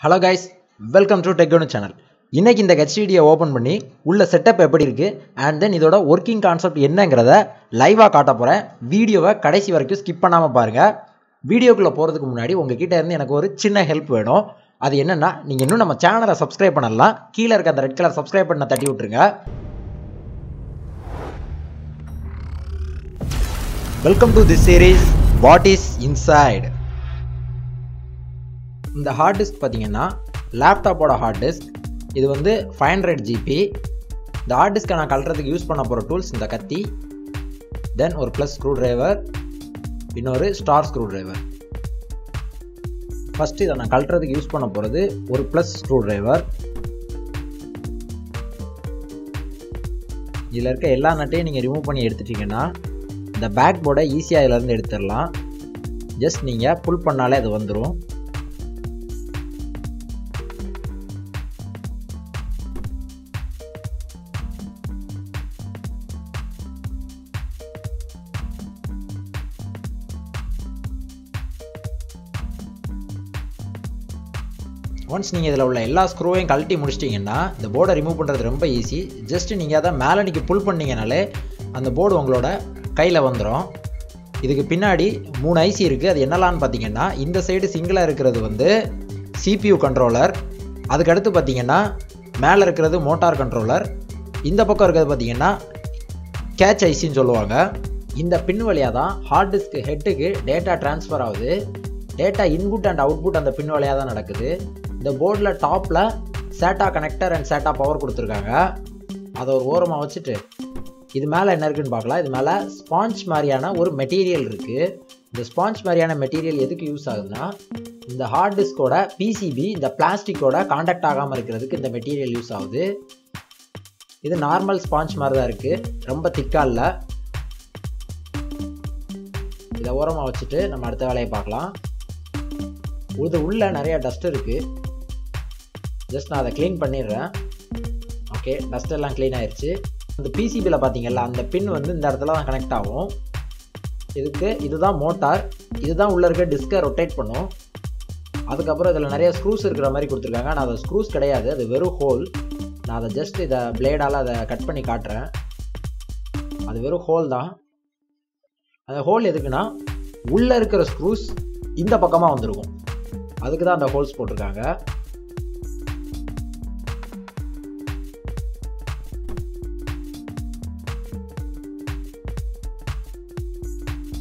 Hello guys, welcome to Ganu channel. இன்னைக்கு இந்த HDD open பண்ணி உள்ள செட்டப் எப்படி இருக்கு and then இதோட working concept என்னங்கறத லைவா காட்ட போறேன். வீடியோவை கடைசி வரைக்கும் ஸ்கிப் பண்ணாம பாருங்க. வீடியோக்குள்ள போறதுக்கு முன்னாடி உங்ககிட்ட இருந்து எனக்கு ஒரு சின்ன ஹெல்ப் வேணும். அது என்னன்னா நீங்க இன்னும் நம்ம சேனலை சப்ஸ்கிரைப் பண்ணலாம். கீழ இருக்க அந்த ரெட் கலர் சப்ஸ்கிரைப் பட்டனை தட்டி விட்டுருங்க. Welcome to this series What is Inside. இந்த ஹார்ட் டிஸ்க் பார்த்தீங்கன்னா லேப்டாப்போட ஹார்ட் டிஸ்க். இது வந்து 500 GB. இந்த ஹார்ட் டிஸ்க்கை நான் கழட்டுறதுக்கு யூஸ் பண்ண போகிற டூல்ஸ் இந்த கத்தி, தென் ஒரு ப்ளஸ் ஸ்க்ரூ டிரைவர், இன்னொரு ஸ்டார் ஸ்க்ரூ டிரைவர். ஃபஸ்ட்டு இதை நான் கழட்டுறதுக்கு யூஸ் பண்ண போகிறது ஒரு ப்ளஸ் ஸ்க்ரூ டிரைவர். இதில் இருக்க எல்லா நட்டையும் நீங்கள் ரிமூவ் பண்ணி எடுத்துட்டிங்கன்னா இந்த பேக் போர்டை ஈஸியாக இதிலேருந்து எடுத்துடலாம். ஜஸ்ட் நீங்கள் புல் பண்ணாலே அது வந்துடும். ஒன்ஸ் நீங்கள் இதில் உள்ள எல்லா ஸ்க்ரூவையும் கழட்டி முடிச்சிட்டிங்கன்னா இந்த போர்டை ரிமூவ் பண்ணுறது ரொம்ப ஈஸி. ஜஸ்ட் நீங்கள் அதை மேலே நிற்கி புல் பண்ணிங்கனாலே அந்த போர்டு உங்களோட கையில் வந்துடும். இதுக்கு பின்னாடி 3 ஐசி இருக்குது. அது என்னலான்னு பார்த்தீங்கன்னா இந்த சைடு சிங்கிளாக இருக்கிறது வந்து CPU கண்ட்ரோலர், அதுக்கடுத்து பார்த்தீங்கன்னா மேலே இருக்கிறது மோட்டார் கண்ட்ரோலர், இந்த பக்கம் இருக்கிறது பார்த்தீங்கன்னா கேட்ச் ஐசின்னு சொல்லுவாங்க. இந்த பின் வழியாக தான் ஹார்ட் டிஸ்க் ஹெட்டுக்கு டேட்டா ட்ரான்ஸ்ஃபர் ஆகுது. டேட்டா இன்புட் அண்ட் அவுட்புட் அந்த பின் வழியாக தான் நடக்குது. இந்த போர்டில் டாப்பில் சேட்டா கனெக்டர் அண்ட் சேட்டா பவர் கொடுத்துருக்காங்க. அதை ஒரு ஓரமாக வச்சுட்டு இது மேலே என்ன இருக்குன்னு பார்க்கலாம். இது மேலே ஸ்பாஞ்ச் மாதிரியான ஒரு மெட்டீரியல் இருக்குது. இந்த ஸ்பாஞ்ச் மாதிரியான மெட்டீரியல் எதுக்கு யூஸ் ஆகுதுன்னா இந்த ஹார்ட் டிஸ்கோட பிசிபி இந்த பிளாஸ்டிக்கோட காண்டாக்ட் ஆகாமல் இருக்கிறதுக்கு இந்த மெட்டீரியல் யூஸ் ஆகுது. இது நார்மல் ஸ்பாஞ்ச் மாதிரி தான் இருக்குது, ரொம்ப திக்காக இல்லை. இதை ஓரமாக வச்சுட்டு நம்ம அடுத்த வேலையை பார்க்கலாம். இது உள்ள நிறைய டஸ்ட் இருக்குது. ஜஸ்ட் நான் அதை க்ளீன் பண்ணிடுறேன். ஓகே, டஸ்ட் எல்லாம் க்ளீன் ஆயிடுச்சு. அந்த பிசிபியில் பார்த்தீங்கல்ல அந்த பின் வந்து இந்த இடத்துல தான் கனெக்ட் ஆகும். இதுதான் மோட்டார். இதுதான் உள்ளே இருக்க டிஸ்கை ரொட்டேட் பண்ணும். அதுக்கப்புறம் இதில் நிறைய ஸ்க்ரூஸ் இருக்கிற மாதிரி கொடுத்துருக்காங்க. நான் அதை ஸ்க்ரூஸ் கிடையாது, அது வெறும் ஹோல். நான் அதை ஜஸ்ட் இதை பிளேடால் அதை கட் பண்ணி காட்டுறேன். அது வெறும் ஹோல் தான். அந்த ஹோல் எதுக்குன்னா உள்ளே இருக்கிற ஸ்க்ரூஸ் இந்த பக்கமாக வந்துருக்கும், அதுக்கு தான் அந்த ஹோல்ஸ் போட்டிருக்காங்க.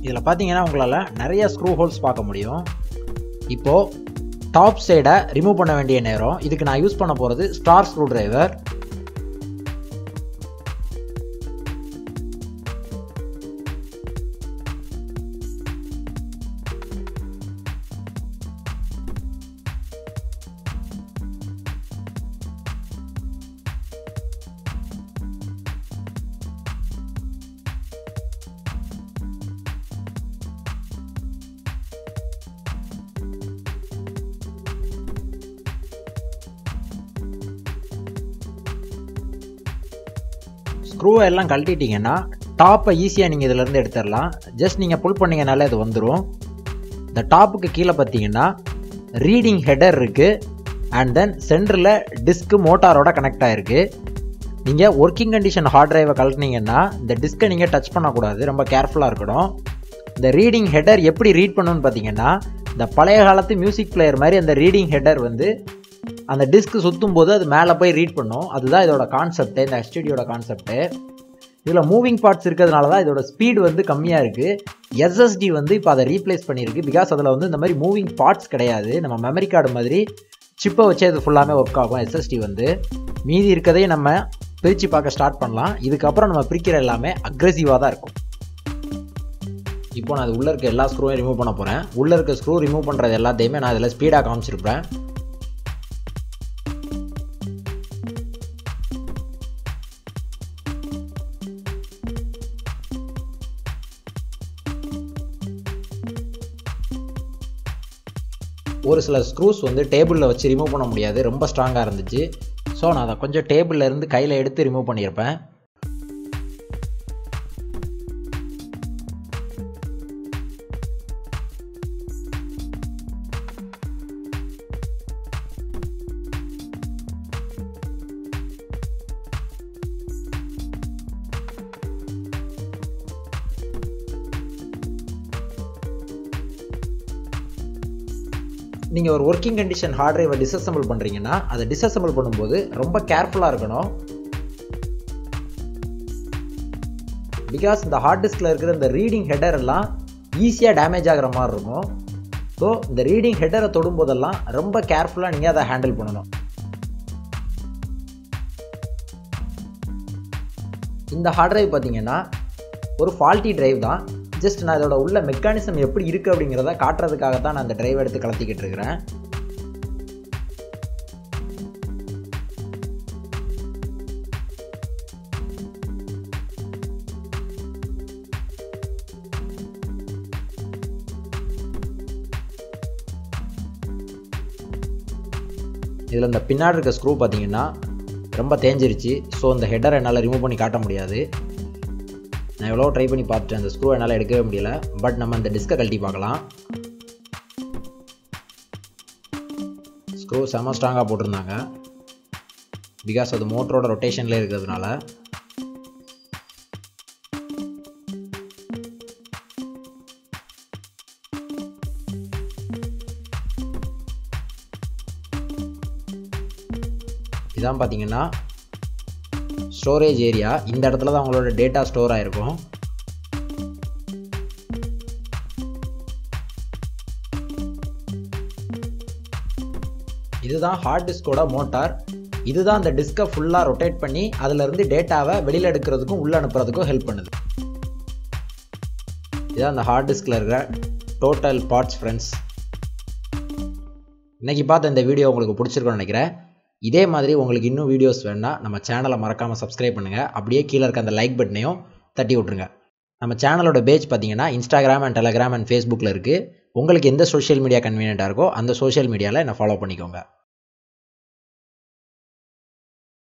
இதில் பார்த்தீங்கன்னா உங்களால் நிறைய ஸ்க்ரூ ஹோல்ஸ் பார்க்க முடியும். இப்போது டாப் சைடை ரிமூவ் பண்ண வேண்டிய நேரம். இதுக்கு நான் யூஸ் பண்ண போகிறது ஸ்டார் ஸ்க்ரூ டிரைவர். ஸ்க்ரூவை எல்லாம் கழட்டிட்டிங்கன்னா டாப்பை ஈஸியாக நீங்கள் இதிலேருந்து எடுத்துடலாம். ஜஸ்ட் நீங்கள் புல் பண்ணிங்கனாலே அது வந்துடும். இந்த டாப்புக்கு கீழே பார்த்தீங்கன்னா ரீடிங் ஹெடர் இருக்குது அண்ட் தென் சென்டரில் டிஸ்க்கு மோட்டாரோட கனெக்ட் ஆகிருக்கு. நீங்கள் ஒர்க்கிங் கண்டிஷன் ஹார்ட் டிரைவை கழட்டினீங்கன்னா இந்த டிஸ்க்கை நீங்கள் டச் பண்ணக்கூடாது, ரொம்ப கேர்ஃபுல்லாக இருக்கணும். இந்த ரீடிங் ஹெடர் எப்படி ரீட் பண்ணணும்னு பார்த்தீங்கன்னா இந்த பழைய காலத்து மியூசிக் பிளேயர் மாதிரி அந்த ரீடிங் ஹெடர் வந்து அந்த டிஸ்க் சுற்றும் போது அது மேலே போய் ரீட் பண்ணும். அதுதான் இதோட கான்செப்ட்டு, இந்த HDDயோட கான்செப்ட்டு. இதில் மூவிங் பார்ட்ஸ் இருக்கிறதுனால தான் இதோட ஸ்பீடு வந்து கம்மியாக இருக்குது. SSD வந்து இப்போ அதை ரீப்ளேஸ் பண்ணியிருக்கு. பிகாஸ் அதில் வந்து இந்த மாதிரி மூவிங் பார்ட்ஸ் கிடையாது. நம்ம மெமரி கார்டு மாதிரி சிப்பை வச்சே இது ஃபுல்லாமே ஒர்க் ஆகும். SSD வந்து மீதி இருக்கதையும் நம்ம பிரித்து பார்க்க ஸ்டார்ட் பண்ணலாம். இதுக்கப்புறம் நம்ம பிரிக்கிற எல்லாமே அக்ரெசிவாக தான் இருக்கும். இப்போ நான் அது உள்ளே இருக்க எல்லா ஸ்க்ரூவையும் ரிமூவ் பண்ண போகிறேன். உள்ளே இருக்க ஸ்க்ரூ ரிமூவ் பண்ணுறது எல்லாத்தையுமே நான் இதில் ஸ்பீடாக காமிச்சிருப்பேன். ஒரு சில ஸ்க்ரூஸ் வந்து டேபிளில் வச்சு ரிமூவ் பண்ண முடியாது, ரொம்ப ஸ்ட்ராங்காக இருந்துச்சு. ஸோ நான் அதை கொஞ்சம் டேபிளில் இருந்து கையில் எடுத்து ரிமூவ் பண்ணியிருப்பேன். நீங்கள் ஒரு ஒர்க்கிங் கண்டிஷன் ஹார்ட் டிரைவை டிஸ்அசெம்பிள் பண்ணுறீங்கன்னா அதை டிஸ்அசெம்பிள் பண்ணும்போது ரொம்ப கேர்ஃபுல்லாக இருக்கணும். பிகாஸ் இந்த ஹார்ட் டிஸ்கில் இருக்கிற இந்த ரீடிங் ஹெடர் எல்லாம் ஈஸியாக டேமேஜ் ஆகிற மாதிரி இருக்கும். ஸோ இந்த ரீடிங் ஹெடரை தொடும்போதெல்லாம் ரொம்ப கேர்ஃபுல்லாக நீங்கள் அதை ஹேண்டில் பண்ணணும். இந்த ஹார்ட் டிரைவ் பார்த்தீங்கன்னா ஒரு ஃபால்ட்டி டிரைவ் தான். ஜஸ்ட் நான் இதோட உள்ள மெக்கானிசம் எப்படி இருக்குது அப்படிங்கிறத காட்டுறதுக்காக தான் நான் இந்த டிரைவ் எடுத்து கலத்திக்கிட்டு இருக்கிறேன். இதில் இந்த பின்னாடி இருக்க ஸ்க்ரூ பார்த்தீங்கன்னா ரொம்ப தேஞ்சிருச்சு. ஸோ இந்த ஹெட்டரை என்னால் ரிமூவ் பண்ணி காட்ட முடியாது. நான் எவ்வளோ ட்ரை பண்ணி பார்த்துட்டேன், அந்த ஸ்க்ரூ என்னால் எடுக்கவே முடியல. பட் நம்ம இந்த டிஸ்கை கழட்டி பார்க்கலாம். ஸ்க்ரூ செம ஸ்ட்ராங்காக போட்டிருந்தாங்க. பிகாஸ் அது மோட்டரோட ரொட்டேஷனில் இருக்கிறதுனால. இதான் பார்த்தீங்கன்னா ஸ்டோரேஜ் ஏரியா. இந்த இடத்துல தான் உங்களோட டேட்டா ஸ்டோர் ஆகிருக்கும். இதுதான் ஹார்ட் டிஸ்கோட மோட்டார். இதுதான் அந்த டிஸ்கை ஃபுல்லாக ரொட்டேட் பண்ணி அதிலிருந்து டேட்டாவை வெளியில் எடுக்கிறதுக்கும் உள்ள அனுப்புறதுக்கும் ஹெல்ப் பண்ணுது. இதுதான் அந்த ஹார்ட் டிஸ்கில் இருக்கிற டோட்டல் பார்ட்ஸ் ஃப்ரெண்ட்ஸ். இன்றைக்கி பார்த்த இந்த வீடியோ உங்களுக்கு பிடிச்சிருக்குன்னு நினைக்கிறேன். இதே மாதிரி உங்களுக்கு இன்னும் வீடியோஸ் வேணுன்னா நம்ம சேனலை மறக்காமல் சப்ஸ்கிரைப் பண்ணுங்கள். அப்படியே கீழே இருக்க அந்த லைக் பட்டனையும் தட்டி விட்ருங்க. நம்ம சேனலோட பேஜ் பார்த்தீங்கன்னா இன்ஸ்டாகிராம் அண்ட் டெலகிராம் அண்ட் ஃபேஸ்புக்கில் இருக்குது. உங்களுக்கு எந்த சோஷியல் மீடியா கன்வீனியண்ட்டாக இருக்கோ அந்த சோஷியல் மீடியாவில் என்னை ஃபாலோ பண்ணிக்கோங்க.